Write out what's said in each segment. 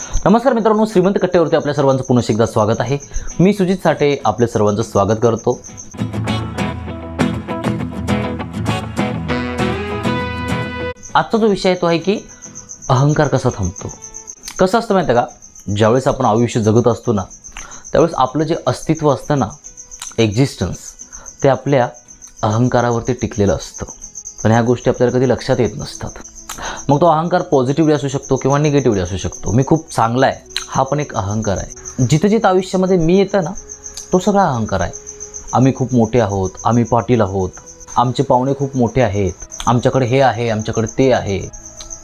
नमस्कार मित्रांनो, श्रीमंत कट्ट्यावरती आपल्या सर्वांचं पुन्हा एकदा स्वागत आहे। मी सुजित साठे आपल्या सर्वांचं स्वागत करतो। आजचा जो विषय तो आहे की अहंकार कसा थांबतो। कसं असतं माहिती आहे का, ज्यावेळेस आपण आयुष्य जगत असतो ना, त्यावेळेस आपलं जे अस्तित्व असतं ना, एक्झिस्टन्स, ते आपल्या अहंकारावरती टिकलेलं असतं। पण ह्या गोष्टी आपल्याला कधी लक्षात येत नसतात। मग तो अहंकार पॉझिटिव्हली असू शकतो किंवा निगेटिव्हली असू शकतो। मी खूप चांगला आहे, हा पण एक अहंकार आहे। जिथं जिथं आयुष्यामध्ये मी येतं ना, तो सगळा अहंकार आहे। आम्ही खूप मोठे आहोत, आम्ही पाटील आहोत, आमचे पाहुणे खूप मोठे आहेत, आमच्याकडे हे आहे, आमच्याकडे ते आहे,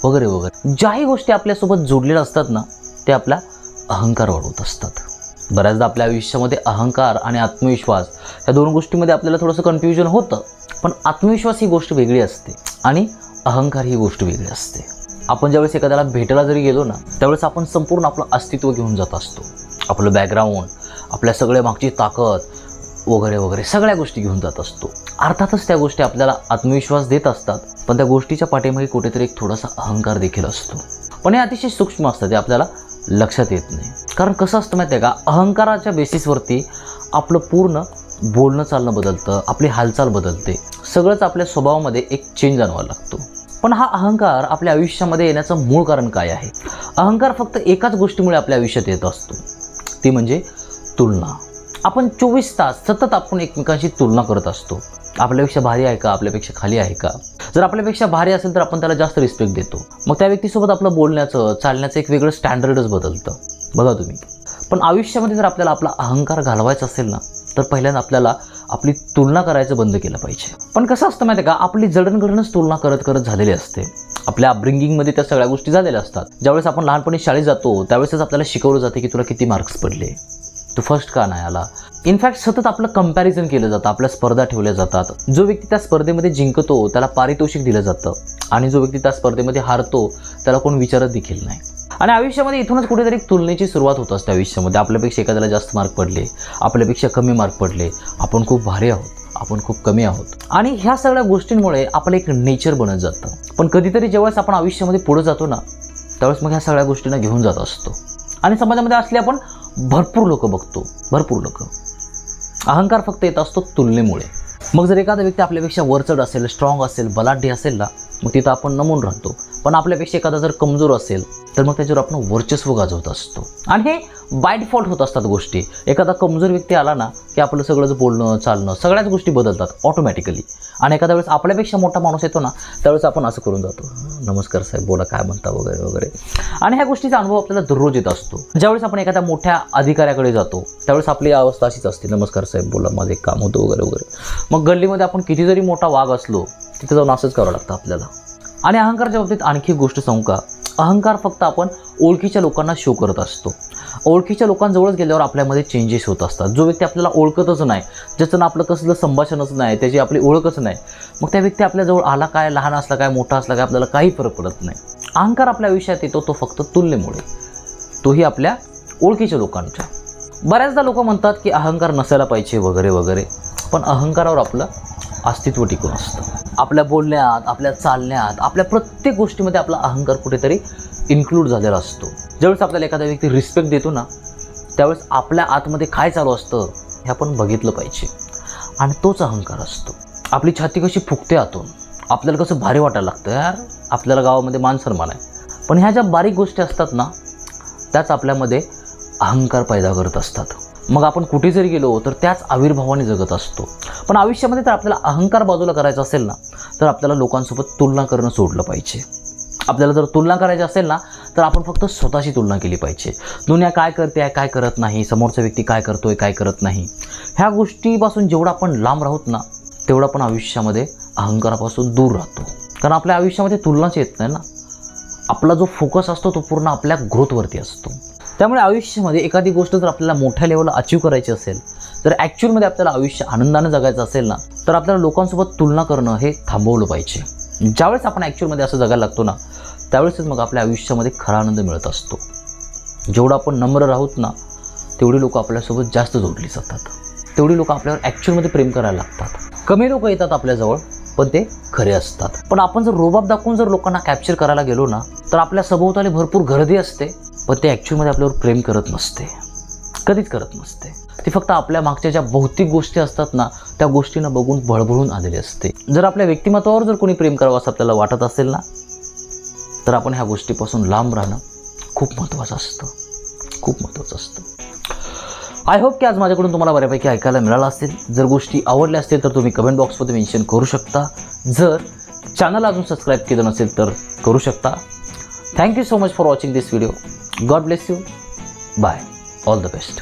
वगैरे वगैरे। ज्याही गोष्टी आपल्यासोबत जोडलेल्या असतात ना, ते आपला अहंकार वाढवत असतात। बऱ्याचदा आपल्या आयुष्यामध्ये अहंकार आणि आत्मविश्वास या दोन गोष्टींमध्ये आपल्याला थोडंसं कन्फ्युजन होतं। पण आत्मविश्वास ही गोष्ट वेगळी असते आणि अहंकार ही गोष्ट वेगळी असते। आपण ज्यावेळेस एखाद्याला भेटायला जरी गेलो ना, त्यावेळेस आपण संपूर्ण आपलं अस्तित्व घेऊन जात असतो। आपलं बॅकग्राऊंड, आपल्या सगळ्या मागची ताकद वगैरे वगैरे सगळ्या गोष्टी घेऊन जात असतो। अर्थातच त्या गोष्टी आपल्याला आत्मविश्वास देत असतात, पण त्या गोष्टीच्या पाठीमागे कुठेतरी एक थोडासा अहंकार देखील असतो। पण हे अतिशय सूक्ष्म असतं, ते आपल्याला लक्षात येत नाही। कारण कसं असतं माहिती आहे का, अहंकाराच्या बेसिसवरती आपलं पूर्ण बोलणं चालणं बदलतं, आपली हालचाल बदलते, सगळंच आपल्या स्वभावामध्ये एक चेंज जाणवायला लागतो। पण हा अहंकार आपल्या आयुष्यामध्ये येण्याचं मूळ कारण काय आहे? अहंकार फक्त एकाच गोष्टीमुळे आपल्या आयुष्यात येत असतो, ती म्हणजे तुलना। आपण 24 तास सतत आपण एकमेकांशी तुलना करत असतो। आपल्यापेक्षा भारी आहे का, आपल्यापेक्षा खाली आहे का? जर आपल्यापेक्षा भारी असेल तर आपण त्याला जास्त रिस्पेक्ट देतो। मग त्या व्यक्तीसोबत आपलं बोलण्याचं चालण्याचं एक वेगळं स्टँडर्डच बदलतं, बघा तुम्ही। पण आयुष्यामध्ये जर आपल्याला आपला अहंकार घालवायचा असेल ना, तर पहिल्यांदा आपल्याला आपली तुलना करायचं बंद केलं पाहिजे। पण कसं असतं माहिती आहे का, आपली जडणघडणच तुलना करत करत झालेली असते। आपल्या अपब्रिंगिंगमध्ये त्या सगळ्या गोष्टी झालेल्या असतात। ज्यावेळेस आपण लहानपणी शाळेत जातो, त्यावेळेसच आपल्याला शिकवलं जाते की तुला किती मार्क्स पडले, तू फर्स्ट का नाही आला। इनफॅक्ट सतत आपलं कंपॅरिझन केलं जातं, आपल्या स्पर्धा ठेवल्या जातात। जो व्यक्ती त्या स्पर्धेमध्ये जिंकतो त्याला पारितोषिक दिलं जातं, आणि जो व्यक्ती त्या स्पर्धेमध्ये हारतो त्याला कोण विचारत देखील नाही। आणि आयुष्यामध्ये इथूनच कुठेतरी एक तुलनेची सुरुवात होत असते। आयुष्यामध्ये आपल्यापेक्षा एखाद्याला जास्त मार्क पडले, आपल्यापेक्षा कमी मार्क पडले, आपण खूप भारी आहोत, आपण खूप कमी आहोत, आणि ह्या सगळ्या गोष्टींमुळे आपलं एक नेचर बनत जातं। पण कधीतरी जेव्हा आपण आयुष्यामध्ये पुढे जातो ना, त्यावेळेस मग ह्या सगळ्या गोष्टींना घेऊन जात असतो। आणि समाजामध्ये असले आपण भरपूर लोक बघतो, भरपूर लोक। अहंकार फक्त येत असतो तुलनेमुळे। मग जर एखादा व्यक्ती आपल्यापेक्षा वरचढ असेल, स्ट्रॉंग असेल, बलाढ्य असेल ना, मग तिथं आपण नमून राहतो। पण आपल्यापेक्षा एखादा जर कमजोर असेल तर मग त्याच्यावर आपण वर्चस्व गाजवत असतो। आणि हे बाय डिफॉल्ट होत असतात गोष्टी। एखादा कमजोर व्यक्ती आला ना की आपलं सगळंच बोलणं चालणं सगळ्याच गोष्टी बदलतात ऑटोमॅटिकली। आणि एखाद्या वेळेस आपल्यापेक्षा मोठा माणूस येतो ना, त्यावेळेस आपण असं करून जातो, नमस्कार साहेब, बोला, काय म्हणता, वगैरे वगैरे। आणि ह्या गोष्टीचा अनुभव आपल्याला दररोज येत असतो। ज्यावेळेस आपण एखाद्या मोठ्या अधिकाऱ्याकडे जातो, त्यावेळेस आपली अवस्था अशीच असते, नमस्कार साहेब, बोला, माझं एक काम होतं, वगैरे वगैरे। मग गल्लीमध्ये आपण किती जरी मोठा वाघ असलो, तिथे जाऊन असंच करावं लागतं आपल्याला। आणि अहंकारच्या बाबतीत आणखी एक गोष्ट सांगू का, अहंकार फक्त आपण ओळखीच्या लोकांना शो करत असतो। ओळखीच्या लोकांजवळच गेल्यावर आपल्यामध्ये चेंजेस होत असतात। जो व्यक्ती आपल्याला ओळखतच नाही, ज्याचं आपलं कसलं संभाषणच नाही, त्याची आपली ओळखच नाही, मग त्या व्यक्ती आपल्याजवळ आला काय, लहान असला काय, मोठा असला काय, आपल्याला काही फरक पडत नाही। अहंकार आपल्या आयुष्यात येतो तो फक्त तुलनेमुळे, तोही आपल्या ओळखीच्या लोकांच्या। बऱ्याचदा लोक म्हणतात की अहंकार नसायला पाहिजे, वगैरे वगैरे। पण अहंकारावर आपलं अस्तित्व टिकून असतं। आपल्या बोलण्यात, आपल्या चालण्यात, आपल्या प्रत्येक गोष्टीमध्ये आपला अहंकार कुठेतरी इन्क्लूड झालेला असतो। ज्यावेळेस आपल्याला एखादा व्यक्ती रिस्पेक्ट देतो ना, त्यावेळेस आपल्या आतमध्ये काय चालू असतं हे आपण बघितलं पाहिजे, आणि तोच अहंकार असतो। आपली छाती कशी फुगते आतून, आपल्याला कसं भारी वाटायला लागतं, यार आपल्याला गावामध्ये मान सन्मान आहे। पण ह्या ज्या बारीक गोष्टी असतात ना, त्याच आपल्यामध्ये अहंकार पैदा करत असतात। मग आपण कुठे जरी गेलो तर त्याच आविर्भावाने जगत असतो। पण आयुष्यामध्ये तर आपल्याला अहंकार बाजूला करायचा असेल ना, तर आपल्याला लोकांसोबत तुलना करणं सोडलं पाहिजे। आपल्याला जर तुलना करायची असेल ना, तर आपण फक्त स्वतःशी तुलना केली पाहिजे। दुनिया काय करते आहे, काय करत नाही, समोरचा व्यक्ती काय करतोय, काय करत नाही, ह्या गोष्टीपासून जेवढं आपण लांब राहत ना, तेवढं आपण आयुष्यामध्ये अहंकारापासून दूर राहतो। कारण आपल्या आयुष्यामध्ये तुलनाच येत नाही ना, आपला जो फोकस असतो तो पूर्ण आपल्या ग्रोथवरती असतो। त्यामुळे आयुष्यामध्ये एखादी गोष्ट जर आपल्याला मोठ्या लेवलला अचीव करायची असेल, जर ॲक्च्युअलमध्ये आपल्याला आयुष्य आनंदाने जगायचं असेल ना, तर आपल्याला लोकांसोबत तुलना करणं हे थांबवलं पाहिजे। ज्यावेळेस आपण ॲक्च्युअलमध्ये असं जगायला लागतो ना, त्यावेळेसच मग आपल्या आयुष्यामध्ये खरा आनंद मिळत असतो। जेवढं आपण नम्र राहूत ना, तेवढी लोक आपल्यासोबत जास्त जोडली जातात, तेवढी लोक आपल्यावर ॲक्च्युअलमध्ये प्रेम करायला लागतात। कमी लोक येतात आपल्याजवळ, पण ते खरे असतात। पण आपण जर रोबाब दाखवून जर लोकांना कॅप्चर करायला गेलो ना, तर आपल्या सभोवताली भरपूर गर्दी असते, पण ते ॲक्च्युअलमध्ये आपल्यावर प्रेम करत नसते, कधीच करत नसते. ती फक्त आपल्या मागच्या ज्या भौतिक गोष्टी असतात ना, त्या गोष्टींना बघून बळबळून आलेली असते. जर आपल्या व्यक्तिमत्वावर जर कोणी प्रेम करावं असं आपल्याला वाटत असेल ना, तर आपण ह्या गोष्टीपासून लांब राहणं खूप महत्त्वाचं असतं, खूप महत्त्वाचं असतं. आय होप की आज माझ्याकडून तुम्हाला बऱ्यापैकी ऐकायला मिळालं असेल. जर गोष्टी आवडल्या असतील तर तुम्ही कमेंट बॉक्समध्ये मेन्शन करू शकता. जर चॅनल अजून सबस्क्राईब केलं नसेल तर करू शकता. Thank you so much for watching this video. God bless you. Bye. All the best.